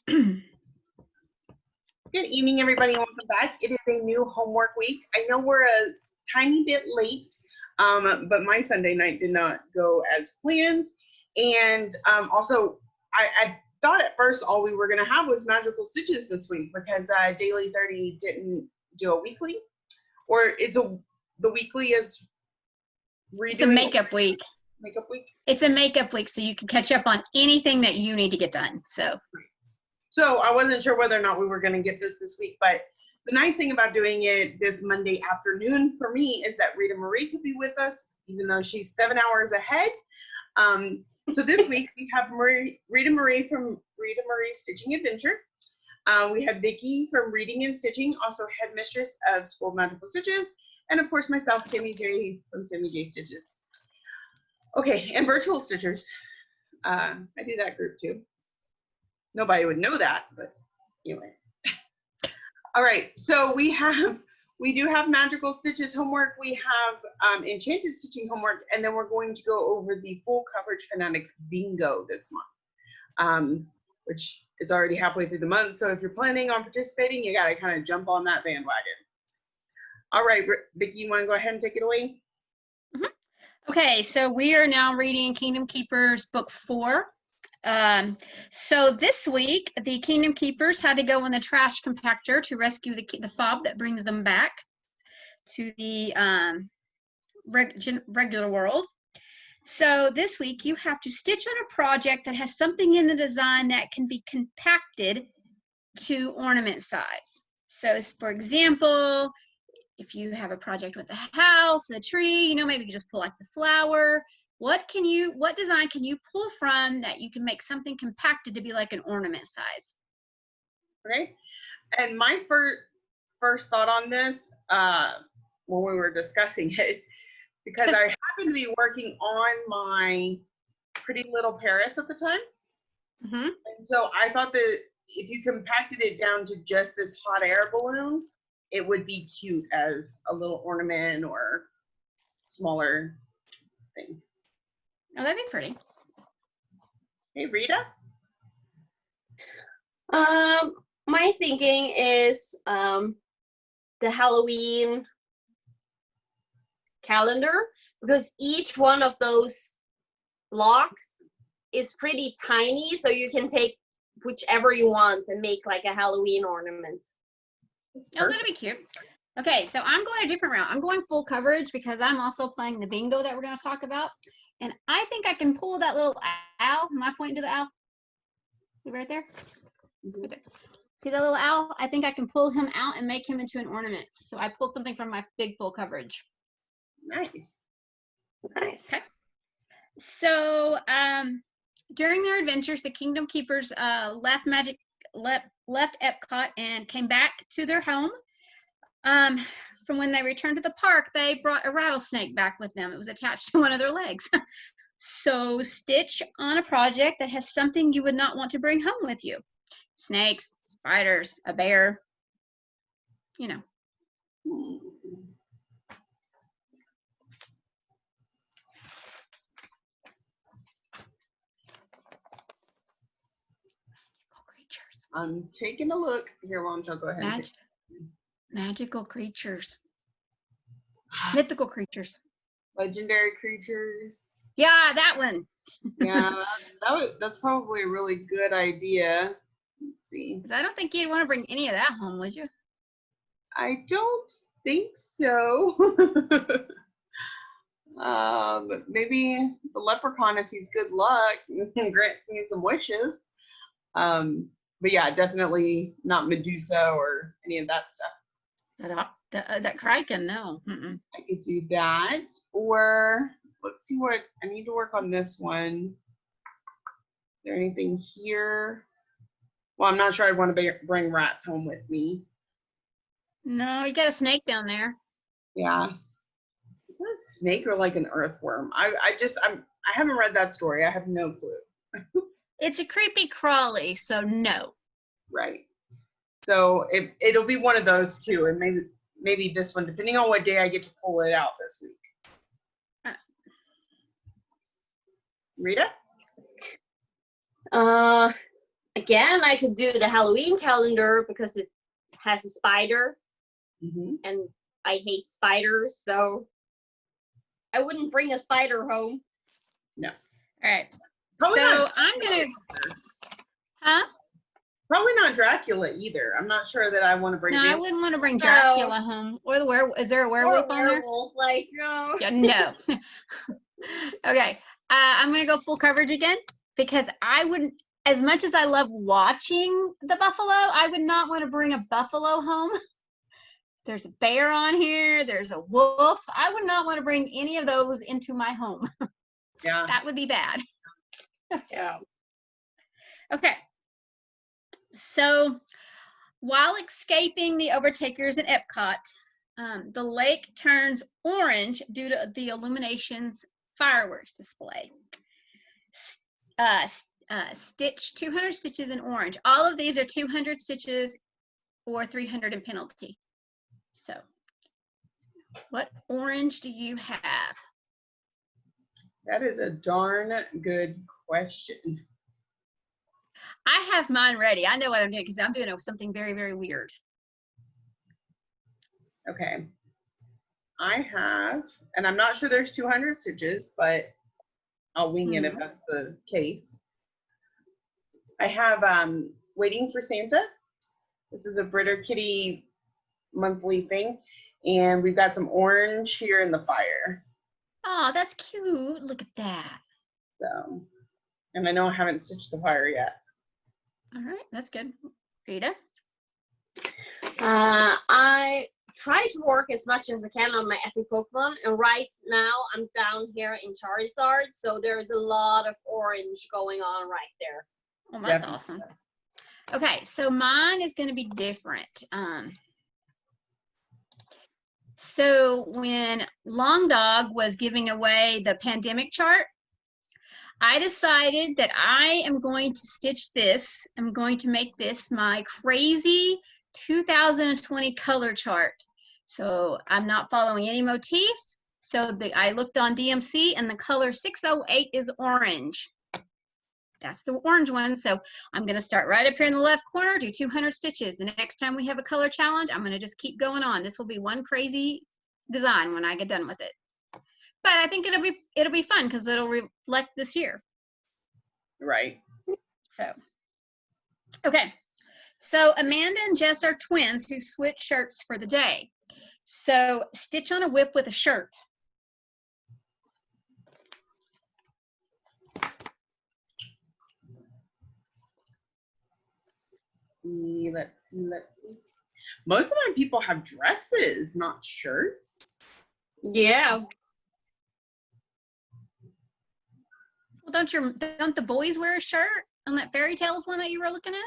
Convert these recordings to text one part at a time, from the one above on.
Good evening, everybody. Welcome back. It is a new homework week. I know we're a tiny bit late, but my Sunday night did not go as planned. And also, I thought at first all we were going to have was magical stitches this week because Daily 30 didn't do a weekly, or the weekly is redoing. It's a makeup week. Makeup week? It's a makeup week, so you can catch up on anything that you need to get done. So I wasn't sure whether or not we were going to get this week, but the nice thing about doing it this Monday afternoon for me is that Rita Marie could be with us, even though she's 7 hours ahead. So this week we have Rita Marie from Rita Marie's Stitching Adventure. We have Vicki from Reading and Stitching, also headmistress of School of Magical Stitches, and of course myself, Sammy J from Sammy J Stitches. Okay, and virtual stitchers. I do that group too. Nobody would know that, but anyway. All right, so we do have magical stitches homework. We have enchanted stitching homework, and then we're going to go over the full coverage fanatics bingo this month, which is already halfway through the month. So if you're planning on participating, you got to kind of jump on that bandwagon. All right, Vicki, you want to go ahead and take it away? Mm-hmm. Okay, so we are now reading Kingdom Keepers book 4. So this week, the Kingdom Keepers had to go in the trash compactor to rescue the fob that brings them back to the regular world. So this week, you have to stitch on a project that has something in the design that can be compacted to ornament size. So for example, if you have a project with a house, a tree, maybe you just pull like the flower. What design can you pull from that you can make something compacted to be like an ornament size? Okay. And my first thought on this, when we were discussing it, is because I happened to be working on my Pretty Little Paris at the time. Mm-hmm. And so I thought that if you compacted it down to just this hot air balloon, it would be cute as a little ornament or smaller thing. Oh, that'd be pretty. Hey, Rita? My thinking is the Halloween calendar, because each one of those blocks is pretty tiny, so you can take whichever you want and make like a Halloween ornament. Oh, that'd be cute. Okay, so I'm going a different route. I'm going full coverage because I'm also playing the bingo that we're going to talk about. And I think I can pull that little owl. Am I pointing to the owl? See right there? Right there. See that little owl? I think I can pull him out and make him into an ornament. So I pulled something from my big full coverage. Nice. Nice. Okay. So during their adventures, the Kingdom Keepers left Epcot and came back to their home. From when they returned to the park, they brought a rattlesnake back with them. It was attached to one of their legs. So stitch on a project that has something you would not want to bring home with you. Snakes, spiders, a bear, I'm taking a look. Here, why don't you go ahead? Magical creatures. Mythical creatures. Legendary creatures. Yeah, that one. Yeah, that's probably a really good idea. Let's see. Because I don't think you'd want to bring any of that home, would you? I don't think so. But maybe the leprechaun, if he's good luck, grants me some wishes. But yeah, definitely not Medusa or any of that stuff. That Kraken, no. Mm-mm. I could do that. Or let's see what I need to work on this one. Is there anything here? Well, I'm not sure I'd want to bring rats home with me. No, you got a snake down there. Yeah. Is that a snake or like an earthworm? I haven't read that story. I have no clue. It's a creepy crawly, so no. Right. So it'll be one of those two, and maybe this one, depending on what day I get to pull it out this week. Rita? I Again, I could do the Halloween calendar because it has a spider, and I hate spiders, so I wouldn't bring a spider home. No. All right. Probably So not. I'm gonna, huh? Probably not Dracula either. I'm not sure that I want to bring. No, I wouldn't want to bring Dracula home. Or the is there a werewolf on there? Werewolf, like no. Yeah, no. Okay. I'm gonna go full coverage again because I wouldn't. As much as I love watching the buffalo, I would not want to bring a buffalo home. There's a bear on here. There's a wolf. I would not want to bring any of those into my home. Yeah. That would be bad. Yeah. Okay. So while escaping the overtakers in Epcot, the lake turns orange due to the illuminations fireworks display. Stitch 200 stitches in orange. All of these are 200 stitches or 300 in penalty. So what orange do you have? That is a darn good question. I have mine ready. I know what I'm doing because I'm doing something very, very weird. Okay. I have, and I'm not sure there's 200 stitches, but I'll wing it if that's the case. I have Waiting for Santa. This is a Britter Kitty monthly thing. And we've got some orange here in the fire. Oh, that's cute. Look at that. So, and I know I haven't stitched the fire yet. All right, that's good. Rita? I try to work as much as I can on my epic Pokemon, and right now I'm down here in Charizard, so there's a lot of orange going on right there. Oh, that's awesome. Okay, so mine is going to be different. So when Long Dog was giving away the pandemic chart, I decided that I am going to stitch this. I'm going to make this my crazy 2020 color chart. So I'm not following any motif. So I looked on DMC and the color 608 is orange. That's the orange one. So I'm going to start right up here in the left corner, do 200 stitches. The next time we have a color challenge, I'm going to just keep going on. This will be one crazy design when I get done with it. But I think it'll be fun because it'll reflect this year. Right. So, okay. So Amanda and Jess are twins who switch shirts for the day. So stitch on a whip with a shirt. Let's see. Most of my people have dresses, not shirts. Yeah. Well, don't the boys wear a shirt on that Fairy Tales one that you were looking at?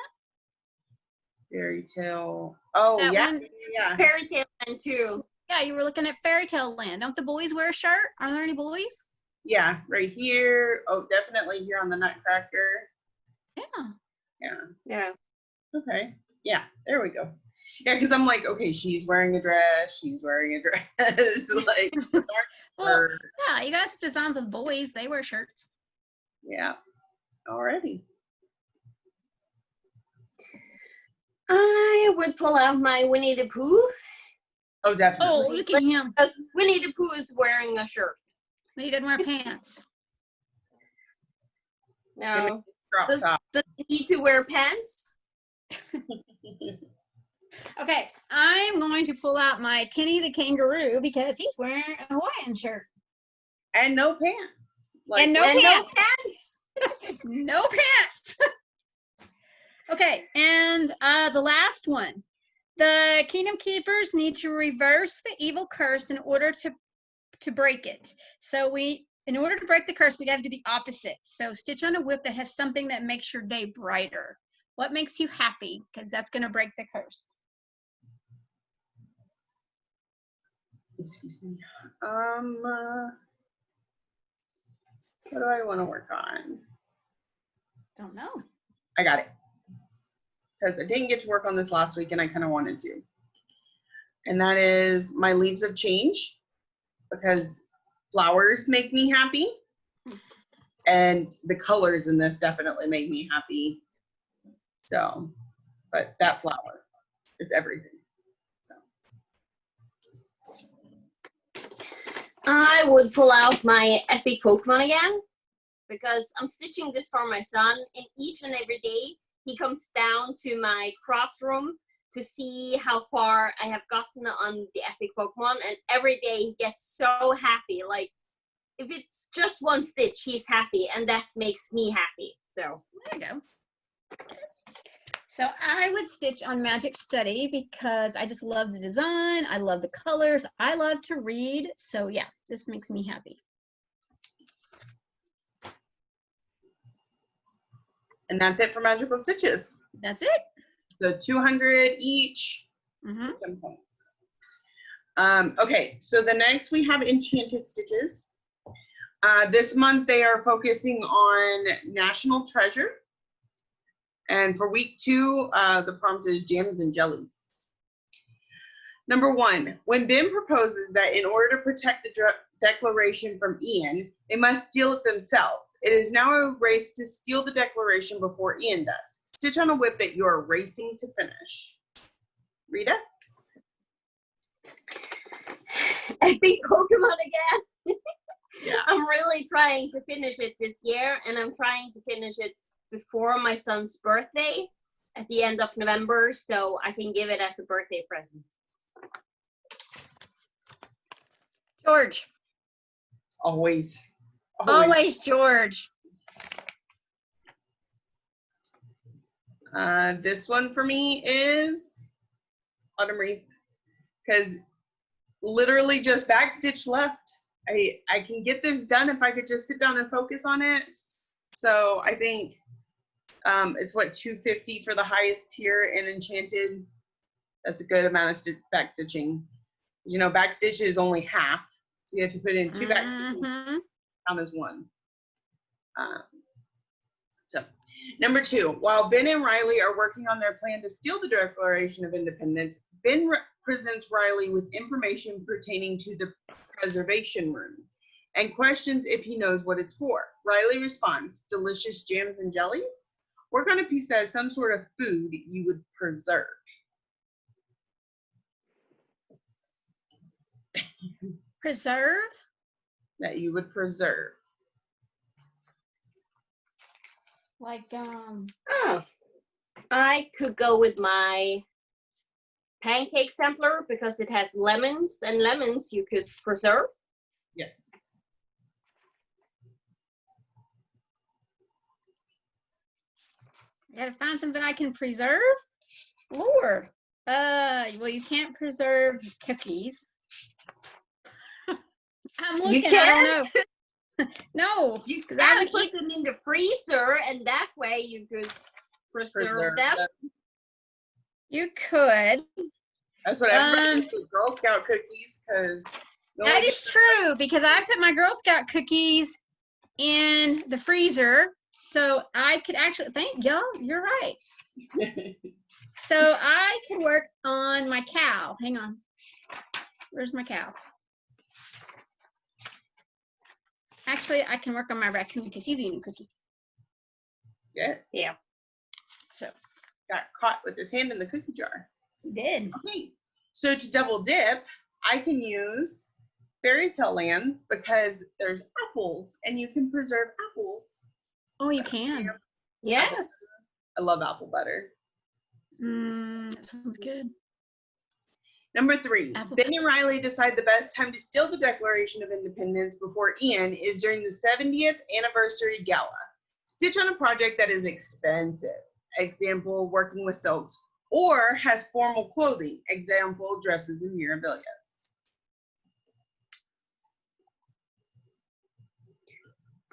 Fairy Tale. Oh, that yeah. One? Yeah. Fairy Tale Land too. Yeah, you were looking at Fairy Tale Land. Don't the boys wear a shirt? Are there any boys? Yeah, right here. Oh, definitely here on the Nutcracker. Yeah. Yeah. Yeah. Okay. Yeah, there we go. Yeah, because I'm like, okay, she's wearing a dress. She's wearing a dress. Like, well, yeah, you got some designs of boys. They wear shirts. Yeah. Alrighty. I would pull out my Winnie the Pooh. Oh, definitely. Oh, look at him. Because Winnie the Pooh is wearing a shirt. But he doesn't wear pants. No. Crop top. Does he need to wear pants? Okay, I'm going to pull out my Kenny the Kangaroo because he's wearing a Hawaiian shirt. And no pants. Like, And no pants. No pants. Okay, and the last one. The Kingdom Keepers need to reverse the evil curse in order to break it. So in order to break the curse, we got to do the opposite. So stitch on a whip that has something that makes your day brighter. What makes you happy? Because that's going to break the curse. Excuse me. What do I want to work on? Don't know. I got it. Because I didn't get to work on this last week and I kind of wanted to. And that is my Leaves of Change, because flowers make me happy. And the colors in this definitely make me happy. So, but that flower is everything. So. I would pull out my epic Pokemon again because I'm stitching this for my son, and each and every day he comes down to my craft room to see how far I have gotten on the epic Pokemon, and every day he gets so happy. Like, if it's just one stitch, he's happy, and that makes me happy. So there you go. So I would stitch on Magic Study because I just love the design. I love the colors. I love to read. So yeah, this makes me happy. And that's it for Magical Stitches. That's it. So 200 each, 10 points. Okay, so the next we have Enchanted Stitches. This month they are focusing on National Treasure. And for week 2, the prompt is jams and jellies. Number 1, when Ben proposes that in order to protect the declaration from Ian, they must steal it themselves. It is now a race to steal the declaration before Ian does. Stitch on a whip that you are racing to finish. Rita? epic Pokemon again. Yeah. I'm really trying to finish it this year, and I'm trying to finish it before my son's birthday at the end of November, so I can give it as a birthday present. George. Always. Always George. This one for me is Autumn Wreath, because literally just backstitch left. I can get this done if I could just sit down and focus on it. So I think it's what, 250 for the highest tier in Enchanted. That's a good amount of backstitching. You know, backstitch is only half, so you have to put in 2 backstitches, count as 1. So, number 2, while Ben and Riley are working on their plan to steal the Declaration of Independence, Ben presents Riley with information pertaining to the preservation room and questions if he knows what it's for. Riley responds, delicious jams and jellies? Work on a piece that is some sort of food you would preserve. Preserve? That you would preserve. Like, Oh, I could go with my pancake sampler because it has lemons, and lemons you could preserve. Yes. I gotta find something I can preserve? Lord. Well, you can't preserve cookies. I'm looking, You can't? I don't know. No. You 'cause I can would put eat them in the freezer, and that way you could preserve them. You could. That's what everybody does with Girl Scout cookies, because That is true, because I put my Girl Scout cookies in the freezer, so I could actually, thank y'all, you're right. So I could work on my cow. Hang on. Where's my cow? Actually, I can work on my raccoon because he's eating cookies. Yes. Yeah. So Got caught with his hand in the cookie jar. he did. Okay. So to double dip, I can use Fairy Tale Lands because there's apples and you can preserve apples. Oh, you can. Yes. I love apple butter. That sounds good. Number 3, Apple Ben and Riley decide the best time to steal the Declaration of Independence before Ian is during the 70th anniversary gala. Stitch on a project that is expensive, example, working with silks, or has formal clothing, example, dresses and mirabilia.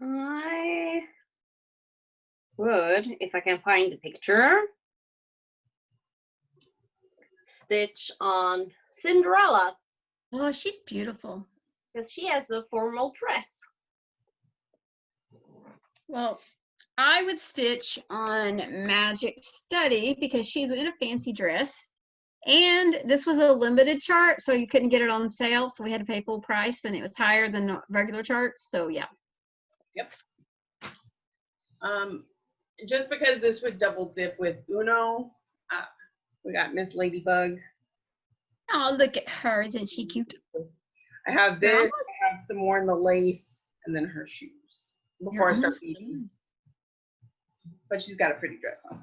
I would, if I can find the picture, stitch on Cinderella Oh, she's beautiful. because she has a formal dress. Well, I would stitch on Magic Study because she's in a fancy dress. And this was a limited chart, so you couldn't get it on sale. So we had to pay full price, and it was higher than regular charts. So yeah. Yep. just because this would double dip with Uno, we got Miss Ladybug. Oh, look at her. Isn't she cute? I have You're this, almost- I have some more in the lace, and then her shoes You're before I start almost eating. done. But she's got a pretty dress on.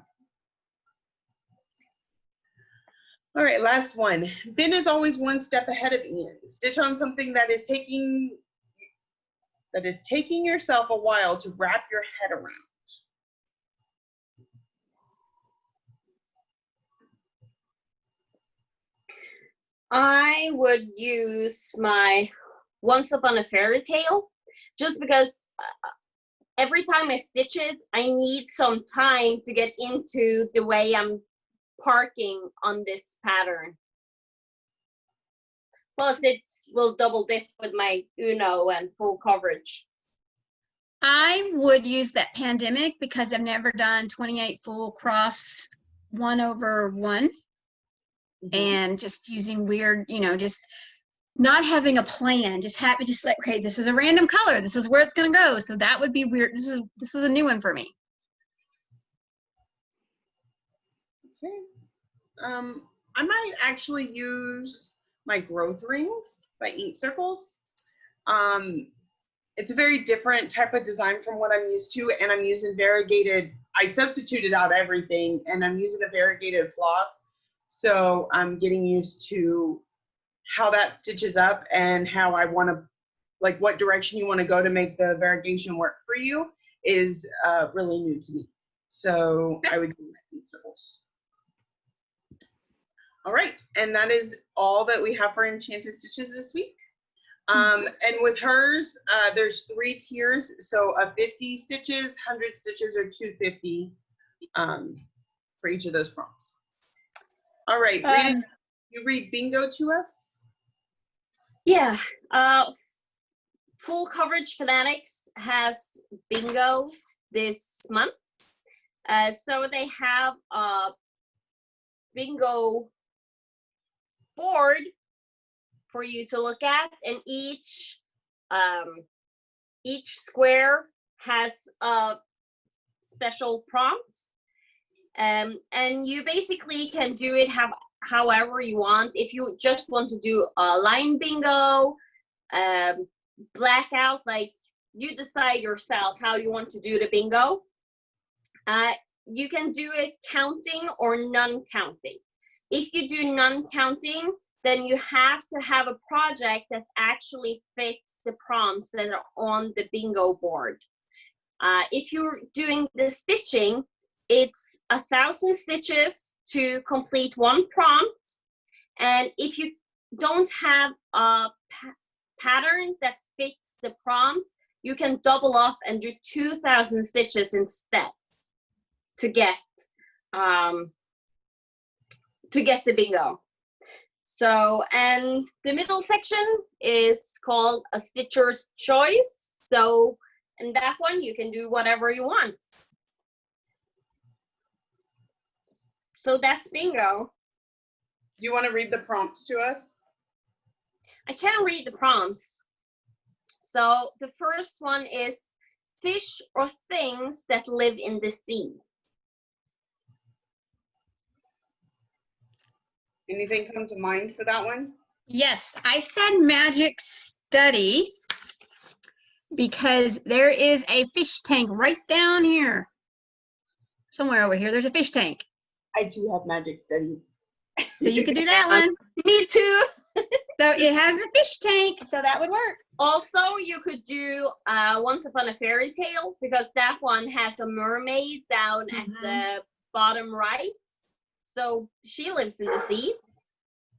All right, last one. Ben is always one step ahead of Ian. Stitch on something that is taking yourself a while to wrap your head around. I would use my Once Upon a Fairy Tale just because every time I stitch it, I need some time to get into the way I'm parking on this pattern. Plus, it will double dip with my Uno and full coverage. I would use that Pandemic because I've never done 28 full cross 1/1 and just using weird, just not having a plan, just like, okay, this is a random color. This is where it's going to go. So that would be weird. This is a new one for me. Okay. I might actually use my growth rings by Ink Circles. It's a very different type of design from what I'm used to, and I'm using variegated. I substituted out everything, and I'm using a variegated floss. So I'm getting used to how that stitches up and how I want to, like what direction you want to go to make the variegation work for you is really new to me. So I would do Ink Circles. All right, and that is all that we have for Enchanted Stitches this week. And with hers, there's 3 tiers, so a 50 stitches, 100 stitches, or 250 for each of those prompts. All right, you read bingo to us? Yeah, Full Coverage Fanatics has bingo this month. So they have a bingo board for you to look at, and each square has a special prompt, and you basically can do it however you want. If you just want to do a line bingo, blackout, like you decide yourself how you want to do the bingo. You can do it counting or non-counting. If you do non-counting, then you have to have a project that actually fits the prompts that are on the bingo board. If you're doing the stitching, it's 1,000 stitches to complete one prompt. And if you don't have a pattern that fits the prompt, you can double up and do 2,000 stitches instead to get the bingo. So, and the middle section is called a Stitcher's Choice. So in that one, you can do whatever you want. So that's bingo. Do you want to read the prompts to us? I can't read the prompts. So the first one is fish or things that live in the sea. Anything come to mind for that one? Yes, I said magic study because there is a fish tank right down here. Somewhere over here, there's a fish tank. I do have magic study. So you could do that one. Me too. So it has a fish tank, so that would work. Also, you could do Once Upon a Fairy Tale, because that one has a mermaid down at the bottom right. So she lives in the sea.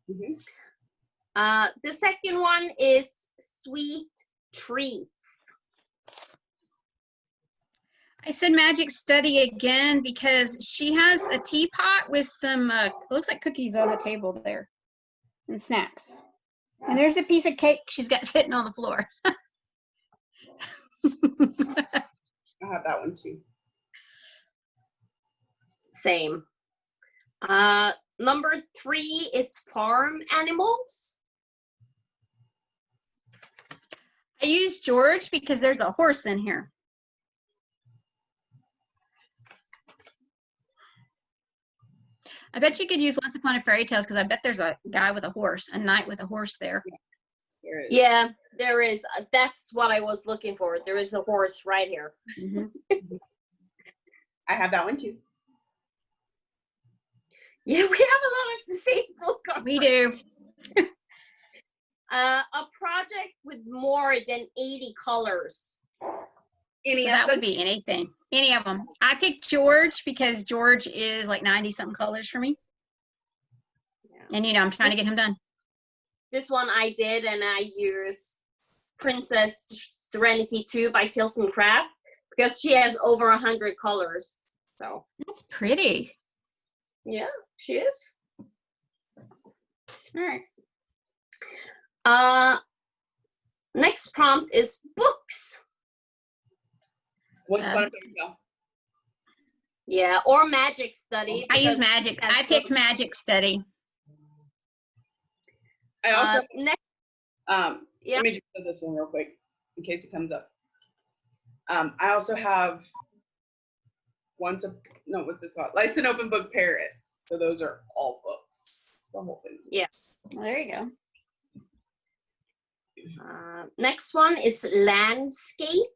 The second one is sweet treats. I said magic study again because she has a teapot with some, looks like cookies on the table there and snacks. And there's a piece of cake she's got sitting on the floor. I have that one too. Same. Number 3 is farm animals. I use George because there's a horse in here. I bet you could use Once Upon a Fairy Tales because I bet there's a guy with a horse, a knight with a horse there. There is. Yeah, there is. That's what I was looking for. There is a horse right here. I have that one too. Yeah, we have a lot of the same full coverage. We do. A project with more than 80 colors. Any So of that them? would be anything. Any of them. I picked George because George is like 90-something colors for me. Yeah. And, you know, I'm trying to get him done. This one I did, and I used Princess Serenity 2 by Tilton Crab because she has over 100 colors. So That's pretty. yeah, she is. All right. Next prompt is books. Once Upon a Fairy Tale. Yeah, or Magic Study. I use because Magic. she has I picked both. Magic Study. I also Next, yeah. let me just put this one real quick in case it comes up. I also have what's this called? Life's an Open Book Paris. So those are all books. The whole thing. Yeah. Well, there you go. Next one is landscape.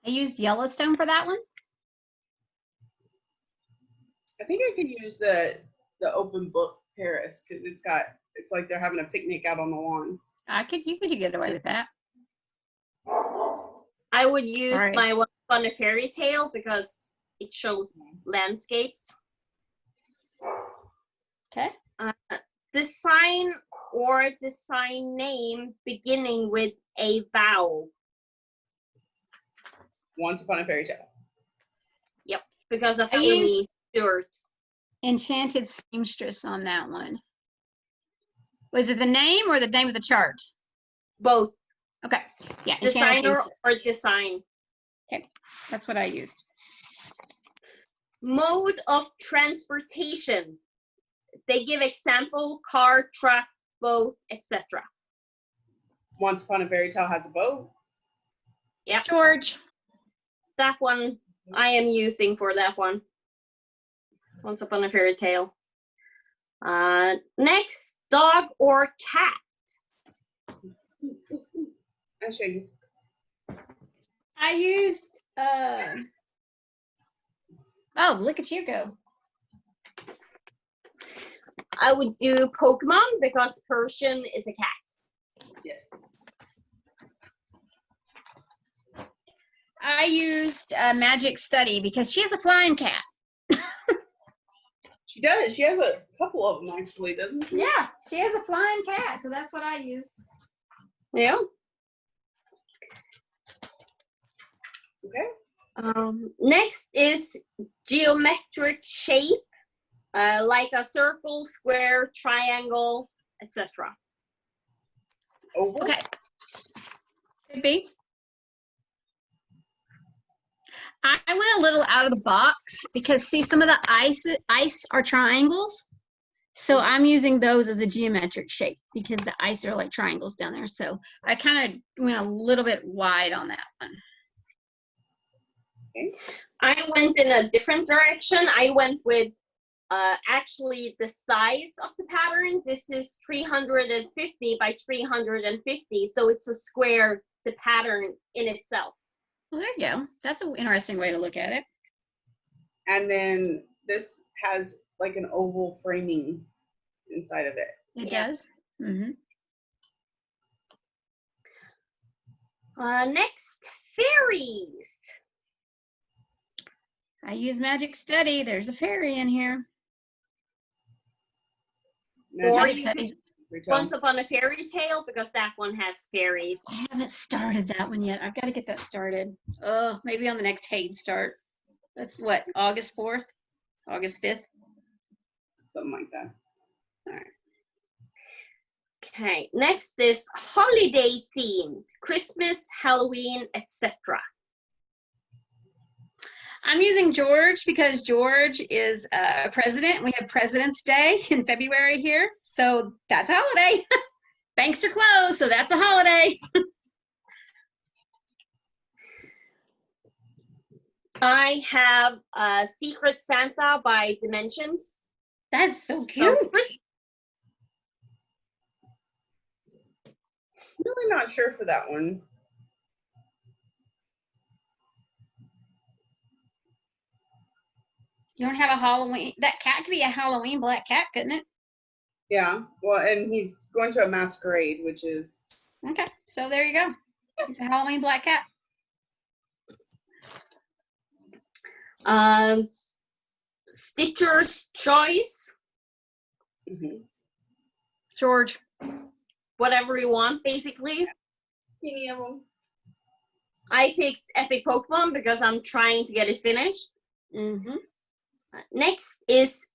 I used Yellowstone for that one. I think I could use the open book Paris because it's like they're having a picnic out on the lawn. You could get away with that. I would use Sorry. my Once Upon a Fairy Tale because it shows landscapes. Okay. Design or design name beginning with a vowel. Once Upon a Fairy Tale. Yep, because of I Amy Stewart. Enchanted Seamstress on that one. Was it the name or the name of the chart? Both Okay. Yeah. Enchanted designer Seamstress. or design. Okay. That's what I used. Mode of transportation. They give example: car, truck, boat, etc. Once Upon a Fairy Tale has a boat. Yep, George. that one I am using for that one. Once Upon a Fairy Tale. Next, dog or cat. I'll show you. I used oh, look at you go. I would do Pokemon because Persian is a cat. Yes. I used Magic Study because she has a flying cat. She does. She has a couple of them actually, doesn't she? Yeah, she has a flying cat, so that's what I used. Yeah. Okay. Next is geometric shape, like a circle, square, triangle, etc. Oval. Okay. Could be. I went a little out of the box because see some of the ice are triangles. So I'm using those as a geometric shape because the ice are like triangles down there. So I kind of went a little bit wide on that one. Okay. I went in a different direction. I went with actually the size of the pattern. This is 350 by 350. So it's a square, the pattern in itself. Well, there you go. That's an interesting way to look at it. And then this has like an oval framing inside of it. It Yeah. does. Mm-hmm. Next, fairies. I use Magic Study. There's a fairy in here. Or Magic you Study. Once Upon a Fairy Tale because that one has fairies. I haven't started that one yet. I've got to get that started. Oh, maybe on the next Hayden start. That's what, August 4th? August 5th? Something like that. All right. Okay, next is holiday themed, Christmas, Halloween, etc. I'm using George because George is president. We have President's Day in February here. So that's a holiday. Banks are closed, so that's a holiday. I have Secret Santa by Dimensions. That's so cute. I'm really not sure for that one. You don't have a Halloween. That cat could be a Halloween black cat, couldn't it? Yeah, well, and he's going to a masquerade, which is... Okay, so there you go. He's a Halloween black cat. Stitcher's Choice. George. Whatever you want, basically. Any of them. I picked Epic Pokemon because I'm trying to get it finished. Next is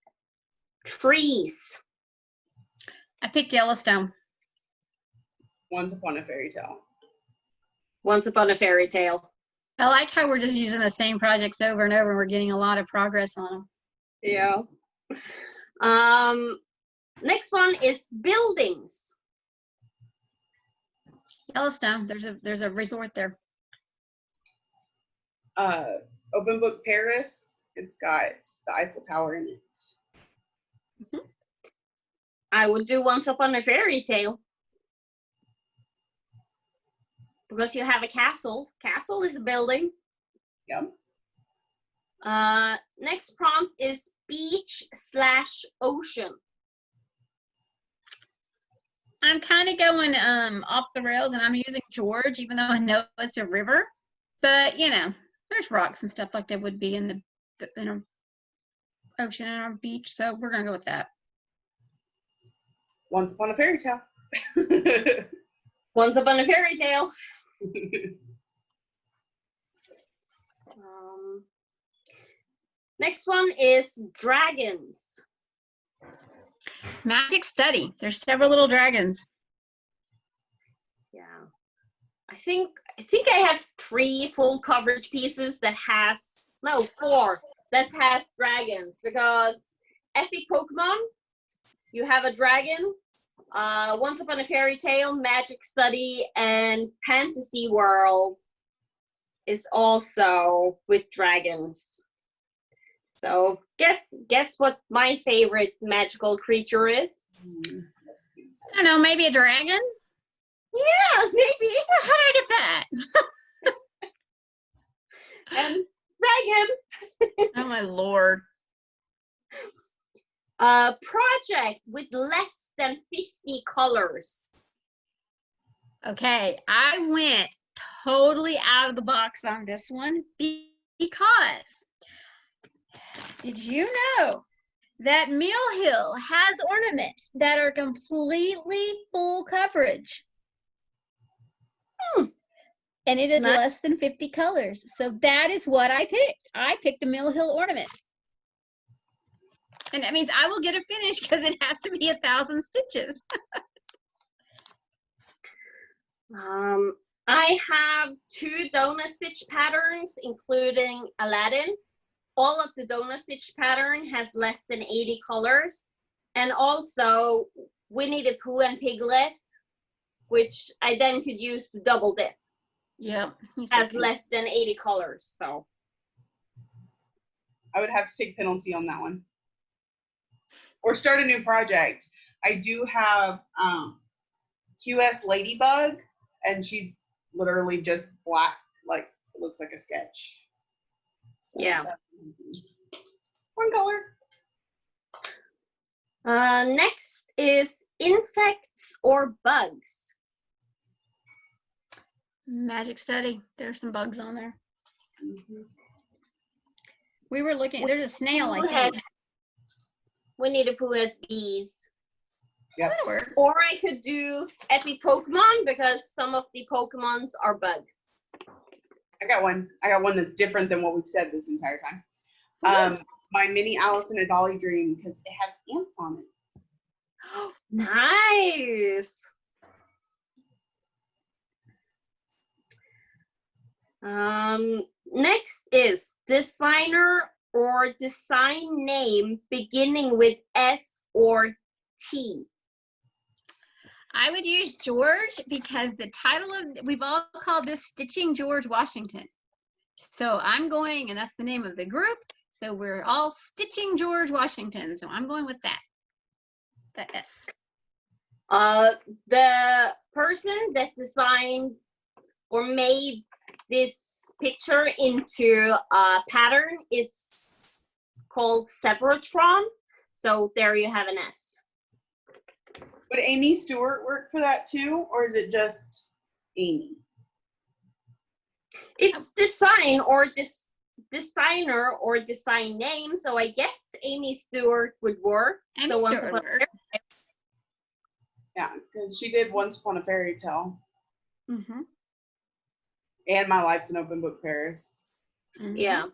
Trees. I picked Yellowstone. Once Upon a Fairy Tale. Once Upon a Fairy Tale. I like how we're just using the same projects over and over and we're getting a lot of progress on them. Yeah. Next one is Buildings. Yellowstone. There's a resort there. Open Book Paris. It's got the Eiffel Tower in it. I would do Once Upon a Fairy Tale. Because you have a castle. Castle is a building. Yep. Next prompt is beach/ocean. I'm kind of going off the rails and I'm using George, even though I know it's a river. But, you know, there's rocks and stuff like that would be in our ocean and our beach. So we're going to go with that. Once Upon a Fairy Tale. Once Upon a Fairy Tale. Next one is dragons. Magic Study. There's several little dragons. Yeah. I think I have 3 full coverage pieces that has, no, 4 that has dragons, because Epic Pokemon, you have a dragon, Once Upon a Fairy Tale, Magic Study, and Fantasy World is also with dragons. So guess what my favorite magical creature is? I don't know, maybe a dragon? Yeah, maybe. How did I get that? And dragon. Oh my lord. Project with less than 50 colors. Okay, I went totally out of the box on this one because did you know that Mill Hill has ornaments that are completely full coverage? And it is less than 50 colors. So that is what I picked. I picked a Mill Hill ornament. And that means I will get it finished because it has to be 1,000 stitches. I have 2 donut stitch patterns, including Aladdin. All of the donut stitch pattern has less than 80 colors. And also Winnie the Pooh and Piglet, which I then could use to double dip. Yep. Has less than 80 colors, so. I would have to take penalty on that one. Or start a new project. I do have QS Ladybug, and she's literally just black, like it looks like a sketch. So yeah. One color. Next is insects or bugs. Magic Study. There's some bugs on there. We were looking. There's a snail, I think. Winnie the Pooh has bees. Yep. Or I could do Epic Pokemon because some of the Pokemons are bugs. I got one that's different than what we've said this entire time. My mini Alice in a Dolly Dream because it has ants on it. Nice. Next is designer or design name beginning with S or T. I would use George because the title of, we've all called this Stitching George Washington. So I'm going, and that's the name of the group. So we're all stitching George Washington. So I'm going with that. The S. The person that designed or made this picture into a pattern is called Severotron. So there you have an S. Would Amy Stewart work for that too, or is it just Amy? It's design or designer or design name, so I guess Amy Stewart would work. Amy so Stewart would work. Yeah, because she did Once Upon a Fairy Tale. Mm-hmm. And My Life's an Open Book, Paris. Mm-hmm. Yeah.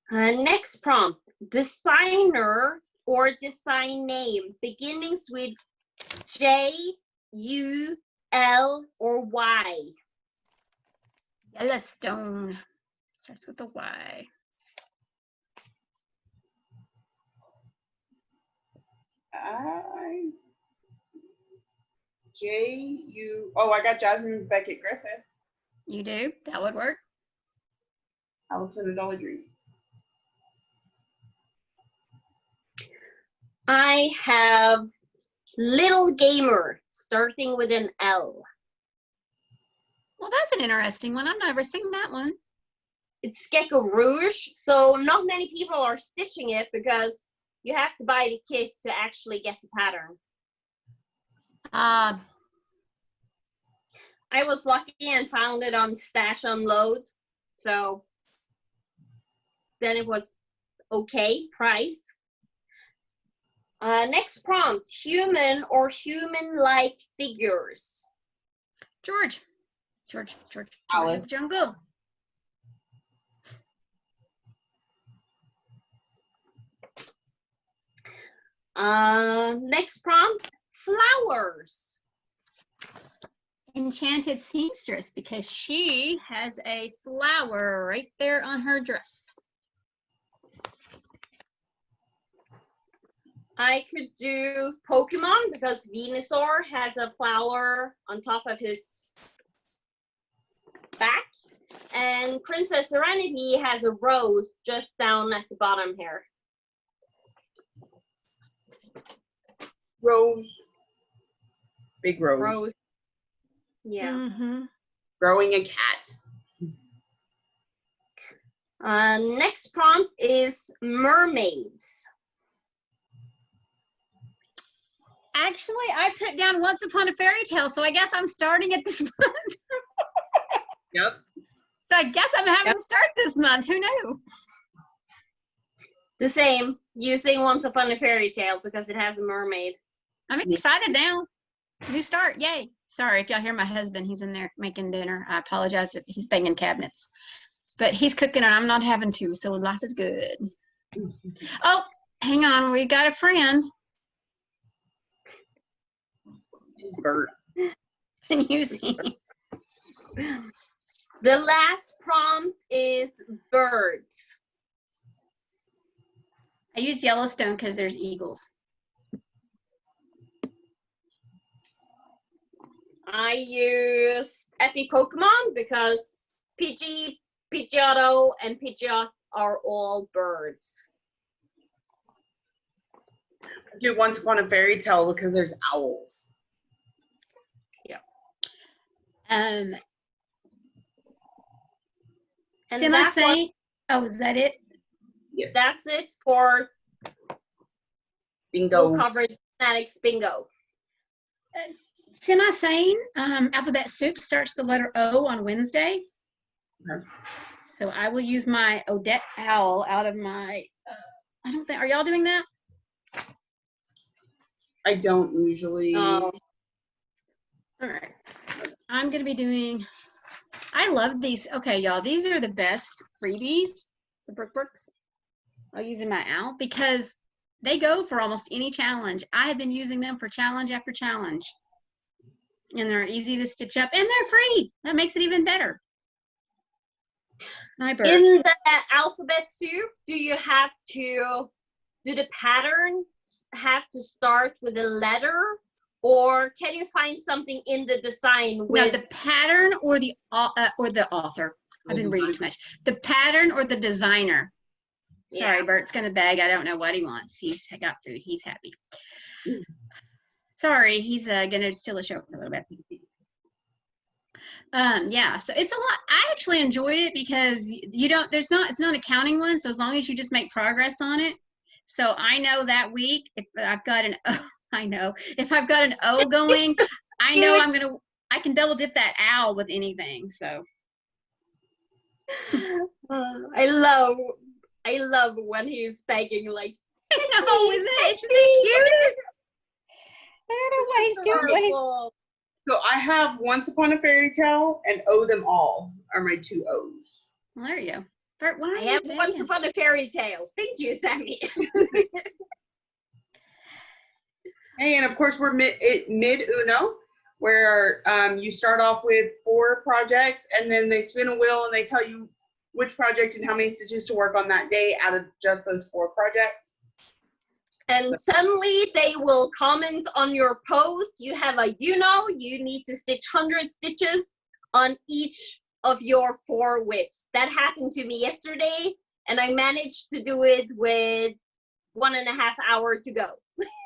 Next prompt, designer or design name, beginnings with J, U, L, or Y. Yellowstone. Starts with a Y. I got Jasmine Beckett Griffith. You do? That would work. Alice in a Dollar Dream. I have Little Gamer, starting with an L. Well, that's an interesting one. I've never seen that one. It's Gecko Rouge, so not many people are stitching it because you have to buy the kit to actually get the pattern. I was lucky and found it on Stash Unload, so then it was okay price. Next prompt, human or human-like figures. George Alice. Jungle. Next prompt, flowers. Enchanted Seamstress, because she has a flower right there on her dress. I could do Pokemon because Venusaur has a flower on top of his back. And Princess Serenity has a rose just down at the bottom here. Rose. Big Rose. Rose. Yeah. Mm-hmm. Growing a cat. Next prompt is mermaids. Actually, I put down Once Upon a Fairy Tale, so I guess I'm starting at this month. Yep. So I guess I'm having to start this month. Who knew? The same, using Once Upon a Fairy Tale because it has a mermaid. I'm excited now. New start. Yay. Sorry if y'all hear my husband. He's in there making dinner. I apologize if he's banging cabinets. But he's cooking and I'm not having to, so life is good. Oh, hang on. We got a friend. Bert. Can you see? The last prompt is birds. I use Yellowstone because there's eagles. I use Epic Pokemon because Pidgey, Pidgeotto, and Pidgeot are all birds. I do Once Upon a Fairy Tale because there's owls. Yeah. And Semi-Saint. Oh, is that it? Yes. That's it for Bingo. full coverage Fanatics Bingo. Semi-Sane Alphabet Soup starts the letter O on Wednesday. Okay. So I will use my Odette Owl out of my, I don't think, are y'all doing that? I don't usually. Oh. All right. I'm going to be doing, I love these. Okay, y'all, these are the best freebies, the Brookbrooks. I'm using my owl because they go for almost any challenge. I have been using them for challenge after challenge. And they're easy to stitch up and they're free. That makes it even better. Hi, Bert. In the alphabet soup, do the pattern have to start with a letter Or can you find something in the design No, with the pattern or the author. I've been reading too much. The pattern or the designer. Sorry, Yeah. Bert's gonna beg. I don't know what he wants. He's got food. He's happy. Sorry, he's gonna steal a show for a little bit. Yeah, so it's a lot. I actually enjoy it because you don't. It's not a counting one. So as long as you just make progress on it. So I know that week if I've got an O, I know if I've got an O going, I know I can double dip that owl with anything. So I love when he's begging like, I know, isn't it? It's the cutest. I don't know what he's doing. What he's So I have Once Upon a Fairy Tale and Owe Them All are my two O's. Well, there you go. Bert, why I are you have begging? Once Upon a Fairy Tale. Thank you, Sammy. Hey, and of course we're mid Uno, where you start off with 4 projects and then they spin a wheel and they tell you which project and how many stitches to work on that day out of just those 4 projects. And suddenly they will comment on your post. You have a you need to stitch 100 stitches on each of your 4 whips. That happened to me yesterday, and I managed to do it with 1.5 hours to go.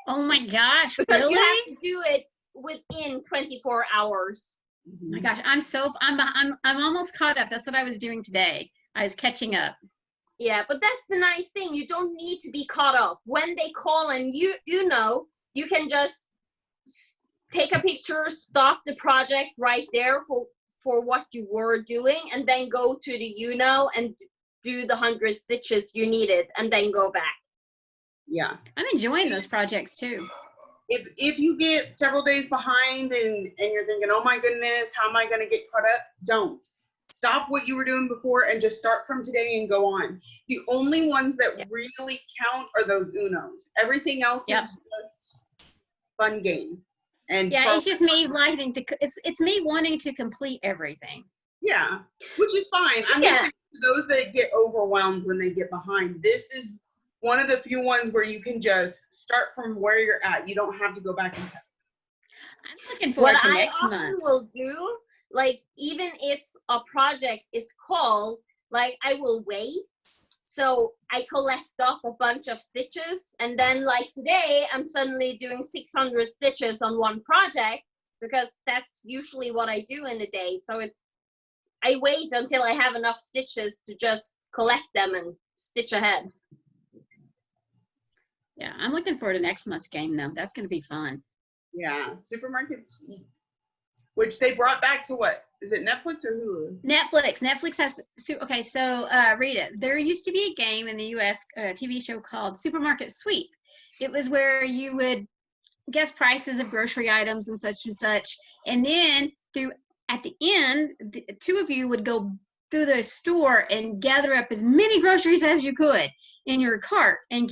Oh my gosh, Because really? you have to do it within 24 hours. Oh my gosh, I'm almost caught up. That's what I was doing today. I was catching up. Yeah, but that's the nice thing. You don't need to be caught up. When they call and you can just take a picture, stop the project right there for what you were doing, and then go to the and do the 100 stitches you needed, and then go back. Yeah. I'm enjoying those projects too. If you get several days behind and you're thinking, oh my goodness, how am I going to get caught up? Don't. Stop what you were doing before and just start from today and go on. The only ones that really count are those Unos. Everything else is just fun game. And yeah, it's just me liking to. It's me wanting to complete everything. Yeah, which is fine. I'm just thinking those that get overwhelmed when they get behind. This is one of the few ones where you can just start from where you're at. You don't have to go back and cut. I'm looking forward to next What I month. often will do, like even if a project is called, like I will wait. So I collect up a bunch of stitches, and then like today, I'm suddenly doing 600 stitches on one project because that's usually what I do in a day. So I wait until I have enough stitches to just collect them and stitch ahead. Yeah, I'm looking forward to next month's game though. That's going to be fun. Yeah, Supermarket Sweep, which they brought back to what? Is it Netflix or Hulu? Netflix. Netflix has. Okay, so Rita, there used to be a game in the U.S. TV show called Supermarket Sweep. It was where you would guess prices of grocery items and such, and then at the end, the 2 of you would go through the store and gather up as many groceries as you could in your cart and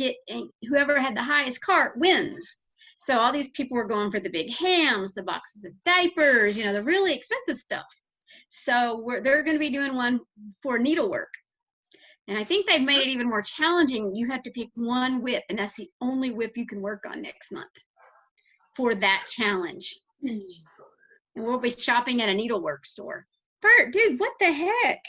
whoever had the highest cart wins. So all these people were going for the big hams, the boxes of diapers, the really expensive stuff. So they're going to be doing one for needlework. And I think they've made it even more challenging. You have to pick one whip, and that's the only whip you can work on next month for that challenge. And we'll be shopping at a needlework store. Bert, dude, what the heck?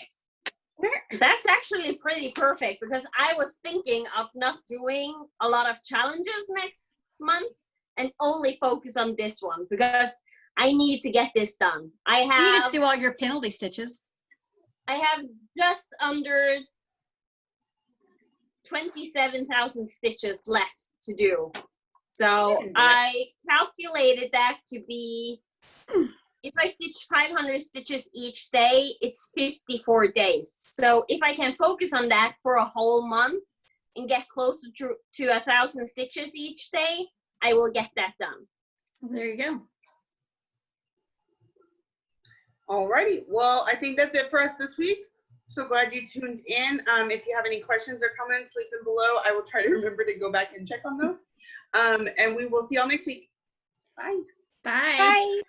That's actually pretty perfect because I was thinking of not doing a lot of challenges next month and only focus on this one because I need to get this done. You just do all your penalty stitches. I have just under 27,000 stitches left to do. So I calculated that to be, if I stitch 500 stitches each day, it's 54 days. So if I can focus on that for a whole month and get closer to 1,000 stitches each day, I will get that done. Well, there you go. Alrighty, well, I think that's it for us this week. So glad you tuned in. If you have any questions or comments, leave them below. I will try to remember to go back and check on those. And we will see y'all next week. Bye. Bye. Bye.